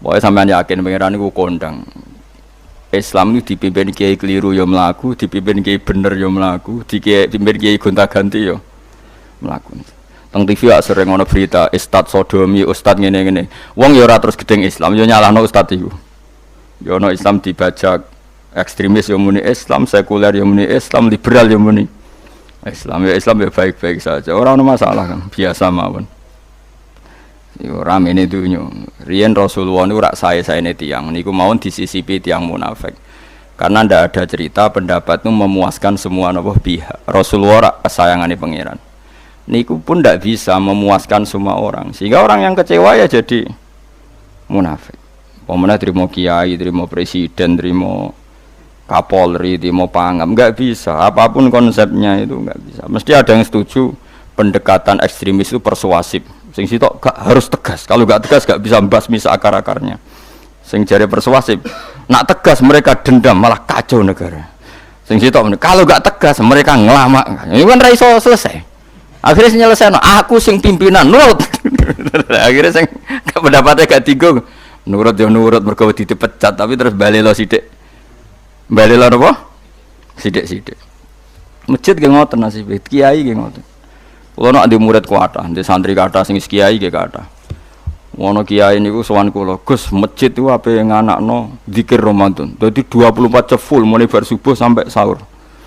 Pokoknya sampean yakin pangeran iku kondang. Islam itu dipimpin kiai keliru ya mlaku, dipimpin kiai bener ya mlaku, dipimpin kiai gonta-ganti ya mlaku. Teng TV gak sering ana berita ustad sodomi, ustad ngene-ngene. Wong ya ora terus gedeng Islam, ya nyalahno ustad iku. Ya ana Islam dibajak ekstremis ya muni Islam, sekuler ya muni Islam, liberal ya muni Islam. Ya Islam ya baik-baik saja. Ora ana masalah kan, biasa mawon. Yo ramene dunya. Riyen Rasulullah niku rak sae-saene tiyang niku mawon disisipi tiyang munafik. Karena ndak ada cerita pendapat itu memuaskan semua napa pihak. Rasulullah rak kesayangane pangeran. Niku pun ndak bisa memuaskan semua orang. Sehingga orang yang kecewa ya jadi munafik. Pemene trimo kiai, trimo presiden, trimo Kapolri, trimo pangam, enggak bisa. Apapun konsepnya itu enggak bisa. Mesti ada yang setuju pendekatan ekstremis itu persuasif. Sing sitok gak harus tegas. Kalau gak tegas gak bisa membasmi akar-akarnya. Sing jare persuasif, nak tegas mereka dendam malah kacau negara. Sing sitok kalau gak tegas mereka ngelamak. Ini kan ra iso selesai. Akhirnya nyelesai aku sing pimpinan nurut. Akhirnya sing pendapatnya gak digo. Nurut ya nurut mergo dipecat tapi terus bali lo sithik. Bali lo apa? Sithik-sithik. Masjid ge ngoten nasibe, kiai ge ngoten. Kulo nak di murid kuatah, di santri kathah sing kiai ge kathah. Wono kiai niku sowan kula, Gus, masjid itu ape nganakno zikir Ramadan. Dadi 24 jam full mulai bar subuh sampai sahur.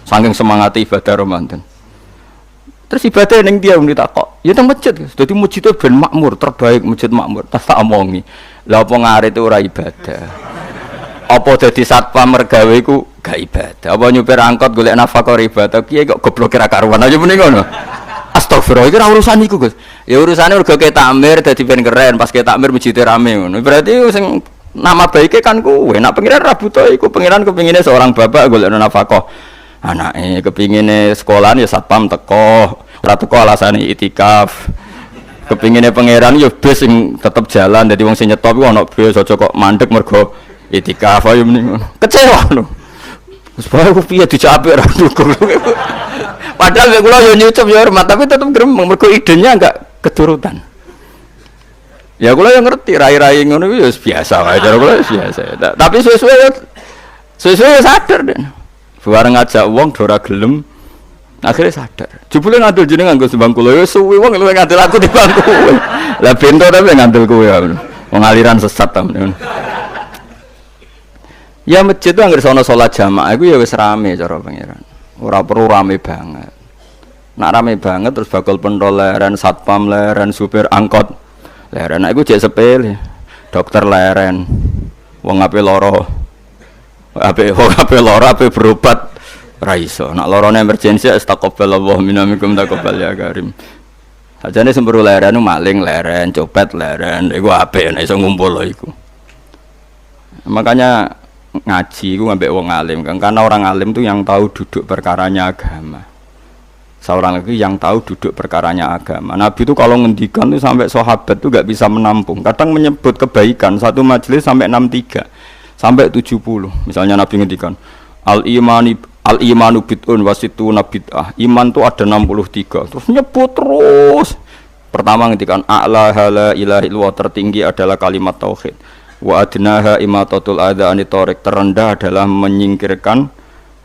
Saking semangat ibadah Ramadan. Terus ibadah ning dia ditakok, ya teng masjid, Gus. Dadi masjid itu ben makmur, terbaik masjid makmur. Tas tak omongi. Lah apa ngarit ora ibadah. Apa dadi satpam mergawe iku gak ibadah. Apa nyupir angkot golek nafkah ibadah, kiai kok goblok kira karuan aja muni ngono. Astagfirullah, itu urusan iku Gus. Ya urusane mergo ke takmir dadi ben keren, pas ke takmir masjid rame ngono. Berarti sing nama baike kan kowe. Nek pengiran ra butuh iku, pengiran kepingine seorang bapak golek nafkah. Anake kepingine sekolahan ya satpam teko, ora teko alasane itikaf. Kepingine pangeran ya bis sing tetep jalan, dadi wong sing nyetop iku ana bis aja kok mandek mergo itikaf ayo mending ngono. Kecewa lho. Wis bae ku piye dicapik ra dukung. Padahal kula yo nyucup yo hormat tapi tetep gremeng mergo idenya enggak keturutan. Ya kula yo ngerti rai-rai ngono kuwi yo biasa wae cara kula biasa. Tapi suwe-suwe sadar den. Bareng ngajak wong do ora gelem akhirnya sadar. Jebule ngandel jenengan nggo sembang kula yo suwe wong luwih ngandel aku timbang kowe. Lah bento tapi ngandel kowe ya. Wong aliran sesat ta. Ya masjid itu anggere sono salat jamaah iku ya wis rame cara pangeran. Ora perlu rame banget. Nak rame banget terus bakal pentol leren, satpam leren, supir angkot leren. Nek iku jek sepele. Dokter leren. Wong ape lara. Ape lara ape berobat ra iso. Nak larane emergensi astagfirullah minamikum taqabbal ya karim. Ajane semburu leren maling leren, copet leren. Iku ape nek iso ngumpul iku. Makanya ngaji itu ngambil wong alim kan, karena orang alim itu yang tahu duduk perkaranya agama. Seorang lagi yang tahu duduk perkaranya agama. Nabi itu kalau ngendikan itu sampai sahabat itu gak bisa menampung. Kadang menyebut kebaikan satu majelis sampai 63 sampai 70. Misalnya Nabi ngendikan al-imanu bid'un wasituna bid'ah. Iman itu ada 63. Terus nyebut terus. Pertama ngendikan a'la la ilaha illallah, tertinggi adalah kalimat tauhid. Wa adnaha imatatul adza anit thariq, terendah adalah menyingkirkan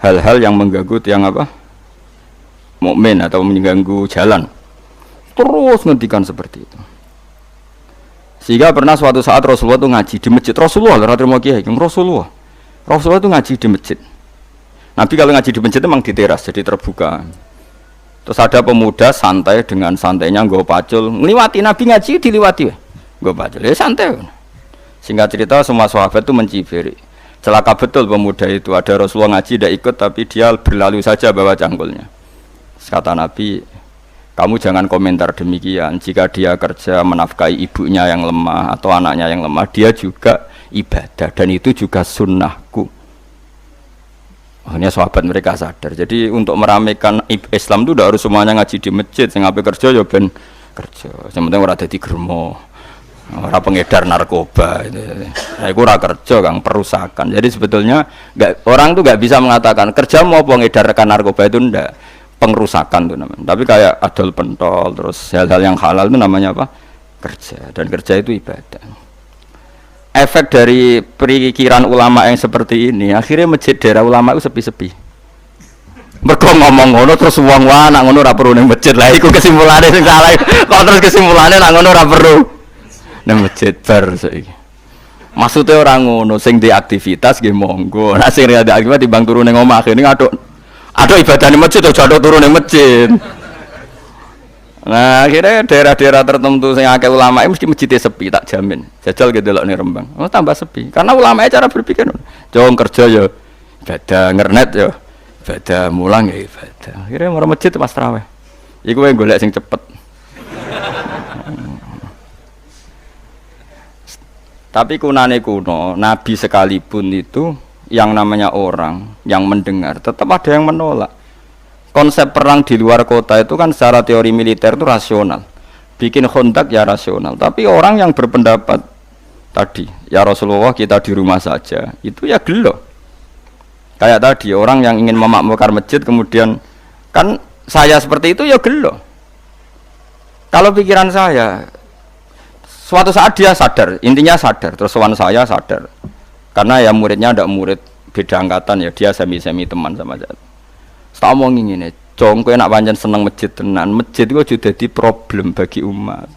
hal-hal yang mengganggu tiang apa? Mukmin atau mengganggu jalan. Terus ngendikan seperti itu. Sehingga pernah suatu saat Rasulullah itu ngaji di masjid. Rasulullah ora terima kiai, Rasulullah itu ngaji di masjid. Nabi kalau ngaji di masjid memang di teras jadi terbuka. Terus ada pemuda santai dengan santainya nggo pacul, ngliwati Nabi ngaji diliwati. Nggo pacul. Ya santai. Singkat cerita semua sahabat itu mencibiri. Celaka betul pemuda itu. Ada Rasulullah ngaji tidak ikut tapi dia berlalu saja bawa cangkulnya. Kata Nabi, kamu jangan komentar demikian. Jika dia kerja menafkahi ibunya yang lemah atau anaknya yang lemah, dia juga ibadah dan itu juga sunnahku. Akhirnya sahabat mereka sadar. Jadi untuk meramaikan Islam itu tidak harus semuanya ngaji di masjid. Sing ape kerja ya ben kerja. Yang penting ora dadi germo. Orang pengedar narkoba itu, nah, itu ora kerja kang perusakan. Jadi sebetulnya orang tuh nggak bisa mengatakan kerja mau pengedarkan narkoba itu ndak, pengerusakan tuh namanya. Tapi kayak adol pentol terus hal-hal yang halal itu namanya apa? Kerja. Dan kerja itu ibadah. efek dari pikiran ulama yang seperti ini, akhirnya masjid daerah ulama itu sepi-sepi. Mergo ngomong ngono terus wong wae nak ngono ora perlu ning masjid. Lah iku kesimpulane sing salah. Kok terus kesimpulane nak ngono ora perlu ning masjid bar saiki. Maksudnya orang ngono sing di aktivitas nggih monggo. Nek sing ada aktivitas timbang turu ning omah kene aduk ibadah ning masjid aja aduk turu ning masjid. Nah, akhirnya daerah-daerah tertentu yang akeh ulama mesti masjidnya sepi, tak jamin. Jajal gitu loh nih Rembang. Oh, tambah sepi. Karena ulama cara berpikir, jauh kerja ya, ibadah ngernet ya, ibadah mulang ya ibadah. Akhirnya mau masjid pas tarawih. Iku yang golek sing cepet. Tapi kunane kuno, Nabi sekalipun itu yang namanya orang yang mendengar, tetap ada yang menolak. Konsep perang di luar kota itu kan secara teori militer itu rasional. Bikin kontak ya rasional. Tapi orang yang berpendapat tadi, ya Rasulullah kita di rumah saja, itu ya gelo. Kayak tadi orang yang ingin memakmurkan masjid kemudian kan saya seperti itu ya gelo. Kalau pikiran saya suatu saat dia sadar, intinya sadar, terus sowan saya sadar. Karena ya muridnya ada murid beda angkatan ya, dia semi-semi teman sama saya. Tak omongin ngene, jong kowe nak pancen seneng masjid tenan, masjid itu aja dadi problem bagi umat.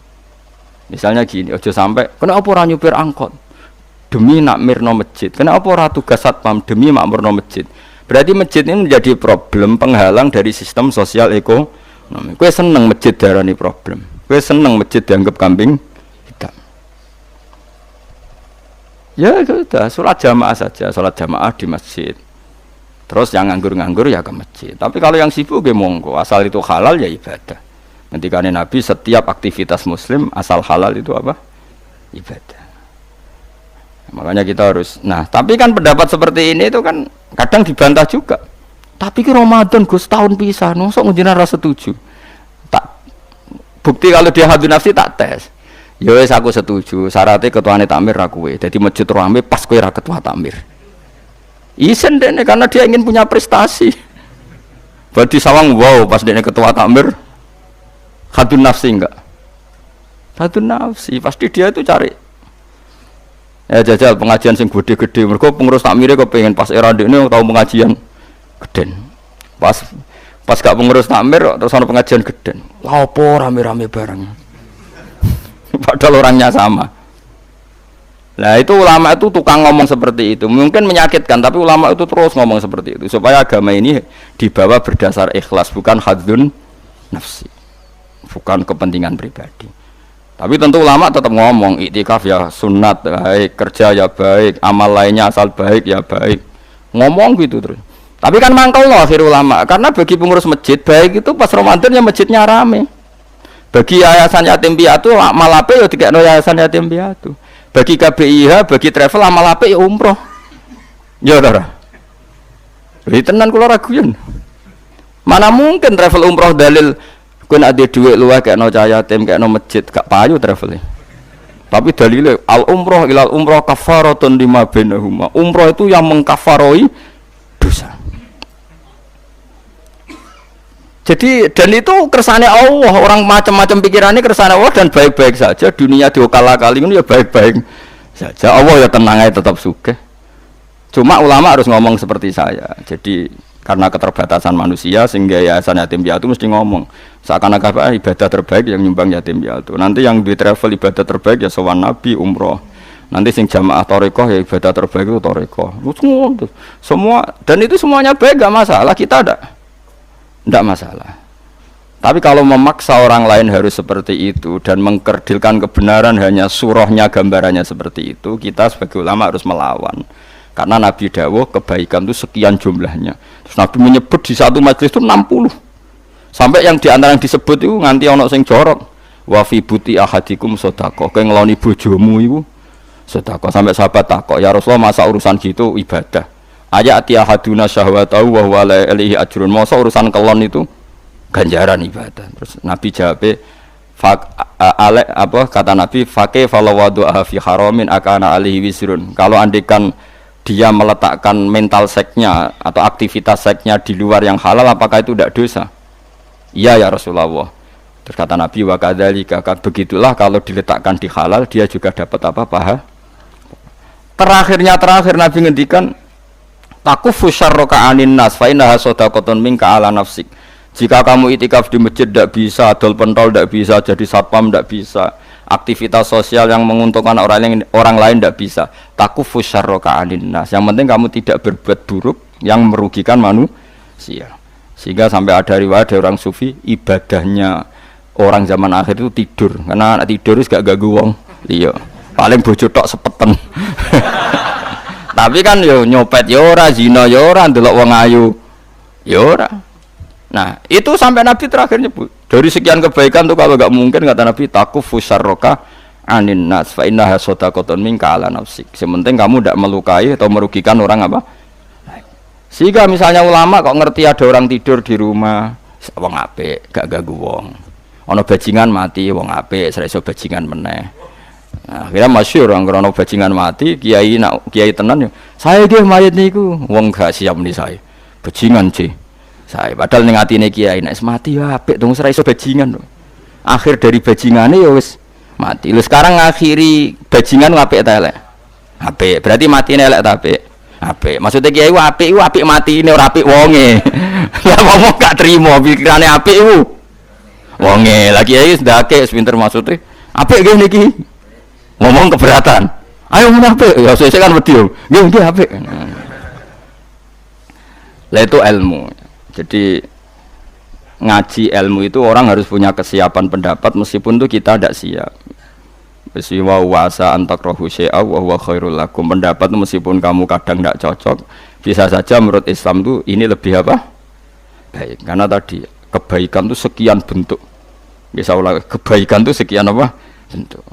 Misalnya gini, aja sampai kenapa ora nyupir angkot demi nak mirno masjid, kenapa ora tugas satpam demi makmurno masjid. Berarti masjid ini menjadi problem penghalang dari sistem sosial ekonomi. Kowe seneng masjid darani problem. Kowe seneng masjid dianggap kambing hitam. Ya sudah, sholat jamaah saja, sholat jamaah di masjid. Terus yang nganggur-nganggur ya ke masjid. Tapi kalau yang sibuk ge monggo, asal itu halal ya ibadah. Ketika Nabi setiap aktivitas muslim asal halal itu apa? Ibadah. Makanya kita harus. Nah, tapi kan pendapat seperti ini itu kan kadang dibantah juga. Tapi ki Ramadan Gus tahun pisan, mosok njenengan ra setuju. Tak bukti kalau dia hadun nafsi tak tes. Ya wis aku setuju, syaratnya ketuane takmir ra kowe. Dadi masjid rame pas kowe ra ketua takmir. Isen dene karena dia ingin punya prestasi. Berarti sawang wow pas dene ketua takmir hadun nafsi enggak? Hadun nafsi pasti dia itu cari. Ya jajal pengajian sing gede-gede. Mergo pengurus takmire kepengin pas era dene tau pengajian geden. Pas gak pengurus takmir terus ana pengajian geden. Lah opo rame-rame bareng. Padahal orangnya sama. Nah itu ulama itu tukang ngomong seperti itu. Mungkin menyakitkan, tapi ulama itu terus ngomong seperti itu supaya agama ini dibawa berdasar ikhlas, bukan hadzun nafsi, bukan kepentingan pribadi. Tapi tentu ulama tetap ngomong iktikaf ya sunat baik, kerja ya baik, amal lainnya asal baik ya baik. Ngomong gitu terus. Tapi kan mangkel loh akhir ulama, karena bagi pengurus masjid baik itu pas Ramadan ya masjidnya rame. Bagi yayasan yatim piatu malape ya dikekno yayasan yatim piatu. Bagi KBIH, bagi travel amal apik ya umroh. Ya ora. Lha tenan kula raguyen. Mana mungkin travel umroh dalil kowe nek ade dhuwit luwih kekno cah yatim, kekno masjid, gak payu travel. Tapi dalile al umroh ilal umroh kafaratun lima bainahuma. Umroh itu yang mengkafaroi dosa. Jadi dan itu kersane Allah, orang macam-macam pikirannya kersane Allah dan baik-baik saja, dunia diokal-akali ini ya baik-baik saja. Allah ya tenang aja tetap sugih. Cuma ulama harus ngomong seperti saya. Jadi karena keterbatasan manusia sehingga yayasan yatim piatu mesti ngomong seakan-akan ibadah terbaik yang nyumbang yatim piatu. Nanti yang di travel ibadah terbaik ya sowan Nabi umroh. Nanti sing jamaah thariqah ya ibadah terbaik itu thariqah. Semua dan itu semuanya baik gak masalah, kita tidak masalah. Tapi kalau memaksa orang lain harus seperti itu dan mengkerdilkan kebenaran hanya surahnya gambarannya seperti itu, kita sebagai ulama harus melawan. Karena Nabi dawuh kebaikan itu sekian jumlahnya. Terus Nabi menyebut di satu majelis itu 60. Sampai yang diantara yang disebut itu nganti ono sing jorok. Wa fi buti ahadikum sedekah. Kowe ngeloni bojomu iku sedekah. Sampai sahabat takok, "Ya Rasulullah, masa urusan gitu ibadah?" Ayati ahaduna syahwatahu wa huwa la ilaihi ajrun. Masa urusan kelon itu ganjaran ibadah. Terus Nabi jawab, kata Nabi, "Faqih falawadu'a fi haramin akana alaihi wisrun." Kalau andikan dia meletakkan mental seksnya atau aktivitas seksnya di luar yang halal, apakah itu tidak dosa? Iya ya Rasulullah. Terus kata Nabi, "Wa kadzalika," begitulah kalau diletakkan di halal dia juga dapat apa? Pahala. terakhir Nabi ngendikan takufu syarraka anin nas fa innaha shadaqatun minka ala nafsik. Jika kamu itikaf di masjid tidak bisa, adol pentol tidak bisa, jadi satpam tidak bisa, aktivitas sosial yang menguntungkan orang lain tidak bisa. Takufu syarraka anin nas. Yang penting kamu tidak berbuat buruk yang merugikan manusia. Sehingga sampai ada riwayat dari orang sufi, ibadahnya orang zaman akhir itu tidur. Karena anak tidur itu gak ganggu wong. Iya. Paling bojo tok sepeten. Tapi kan yo nyopet yo ora, zina yo ora, ndelok wong ayu yo ora. Nah, itu sampai Nabi terakhir nyebut. Dari sekian kebaikan tuh kalau gak mungkin kata Nabi takufu syarraka anin nas fa innaha shadaqatun minka ala nafsik. Sementing kamu tidak melukai atau merugikan orang apa? Sehingga misalnya ulama kok ngerti ada orang tidur di rumah, wong apik, gak ganggu wong. Ana bajingan mati, wong apik, ora iso bajingan meneh. Nah, akhirnya masyhur orang krono bajingan mati, kiai tenan yo. Saya nggih mayit niku, wong gak siap nih saya. Bajingan sih. Saya padahal ning atine kiai nek mati ya apik dong ora iso bajingan. Akhir dari bajingane ya wis mati. Lha sekarang ngakhiri bajingan apik ta elek? Apik. Berarti matine elek ta apik? Apik. Maksudnya kiai apik iku apik matine ora apik wonge. Lah ngomong gak trimo pikirane apik iku. Wonge. Lah kiai wis ndake pinter maksudnya. Apik nggih niki. Ngomong keberatan. Ayo ngomong apik. Ya sesuk kan wedi yo. Nggih apik. Lah itu ilmu. Jadi ngaji ilmu itu orang harus punya kesiapan pendapat meskipun itu kita tidak siap. Wa wasa antakrahu syai'a wa huwa khairul lakum. Pendapat meskipun kamu kadang tidak cocok, bisa saja menurut Islam itu ini lebih apa? Baik. Karena tadi kebaikan itu sekian bentuk. Bisa ulang kebaikan itu sekian apa? Bentuk.